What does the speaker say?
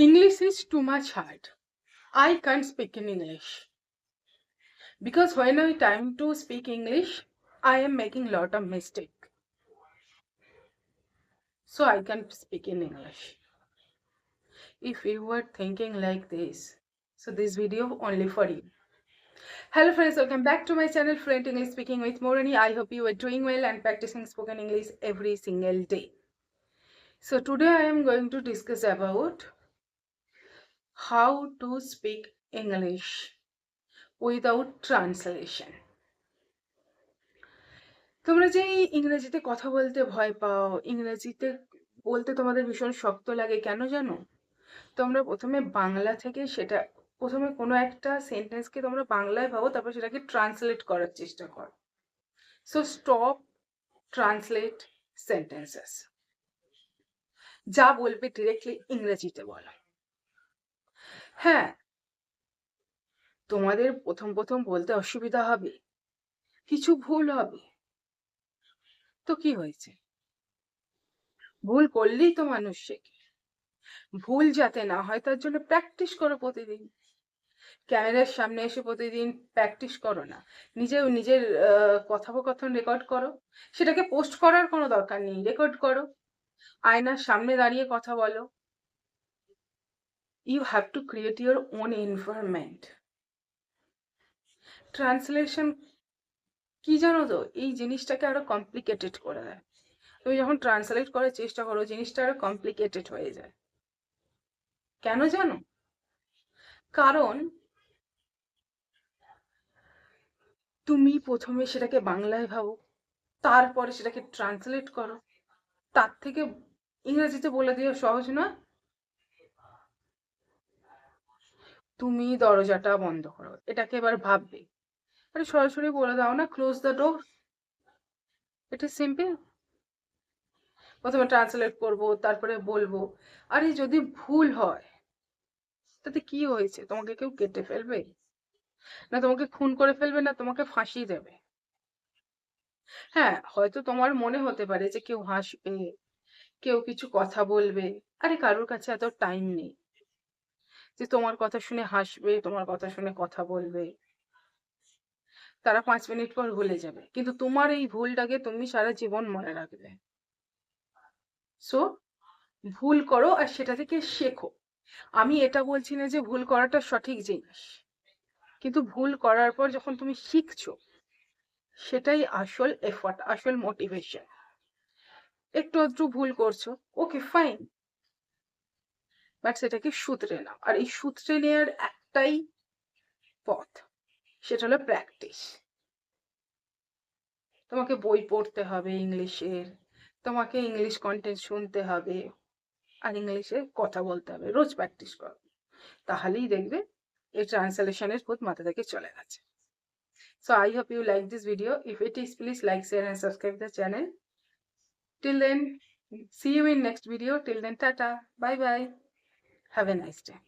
English is too much hard. I can't speak in English. Because when I time to speak English, I am making lot of mistake. So I can't speak in English. If you were thinking like this, so this video only for you. Hello friends, welcome back to my channel Fluent English Speaking with Morani. I hope you are doing well and practicing spoken English every single day. So today I am going to discuss about how to speak English without translation. তোমরা যে ইংরেজিতে কথা বলতে ভয় পাও, ইংরেজিতে বলতে তোমাদের ভীষণ শক্ত লাগে, কেন জানো? তোমরা প্রথমে বাংলা থেকে প্রথমে কোনো একটা সেন্টেন্সকে তোমরা বাংলায় ভাবো, তারপর সেটাকে ট্রান্সলেট করার চেষ্টা করো। So stop translate sentences. যা বলবে ডিরেক্টলি ইংরেজিতে বলো। হ্যাঁ, তোমাদের প্রথম বলতে অসুবিধা হবে, কিছু ভুল হবে, তো কি হয়েছে? ভুল করলেই তো মানুষ শেখে। ভুল যাতে না হয় তার জন্য প্র্যাকটিস করো প্রতিদিন। ক্যামেরার সামনে এসে প্রতিদিন প্র্যাকটিস করো না, নিজের কথোপকথন রেকর্ড করো। সেটাকে পোস্ট করার কোনো দরকার নেই, রেকর্ড করো, আয়নার সামনে দাঁড়িয়ে কথা বলো। You have to create your own environment. Translation কি জানো তো, এই জিনিসটাকে আরো কমপ্লিকেটেড করে দেয়। তুমি যখন ট্রান্সলেট করার চেষ্টা করো, জিনিসটা আরো কমপ্লিকেটেড হয়ে যায়। কেন জানো? কারণ তুমি প্রথমে সেটাকে বাংলায় ভাবো, তারপরে সেটাকে ট্রান্সলেট করো, তার থেকে ইংরেজিতে বলে দিও সহজ নয়? তুমি দরজাটা বন্ধ করো, এটাকে এবার ভাববে, আরে সরাসরি বলে দাও না, close the door. It is simple. প্রথমে ট্রান্সলেট করবো, তারপরে বলবো। আরে যদি ভুল হয় তাতে কি হয়েছে? তোমাকে কেউ কেটে ফেলবে না, তোমাকে খুন করে ফেলবে না, তোমাকে ফাঁসি দেবে। হ্যাঁ, হয়তো তোমার মনে হতে পারে যে কেউ হাসবে, কেউ কিছু কথা বলবে। আরে কারোর কাছে এত টাইম নেই যে তোমার কথা শুনে হাসবে, তোমার কথা শুনে কথা বলবে। তারা 5 মিনিট পর ভুলে যাবে, কিন্তু তোমার এই ভুলটাকে তুমি সারা জীবন মনে রাখবে। সো ভুল করো আর সেটা থেকে শেখো। আমি এটা বলছি না যে ভুল করাটা সঠিক জিনিস, কিন্তু ভুল করার পর যখন তুমি শিখছো, সেটাই আসল এফর্ট, আসল মোটিভেশন। একটু আধটু ভুল করছো, ওকে ফাইন, বাট সেটাকে শুধরে নাও। আর এই শুধরে নেওয়ার একটাই পথ, সেটা হলো প্র্যাকটিস। তোমাকে বই পড়তে হবে ইংলিশের, তোমাকে ইংলিশ কন্টেন্ট শুনতে হবে, আর ইংলিশে কথা বলতে হবে। রোজ প্র্যাকটিস করো, তাহলেই দেখবে এই ট্রান্সলেশনের ভূত মাথা থেকে চলে গেছে। So I hope you like this video. If it is, please like, share and subscribe the channel. Till then, see you in next video. Till then, tata, bye bye. Have a nice day.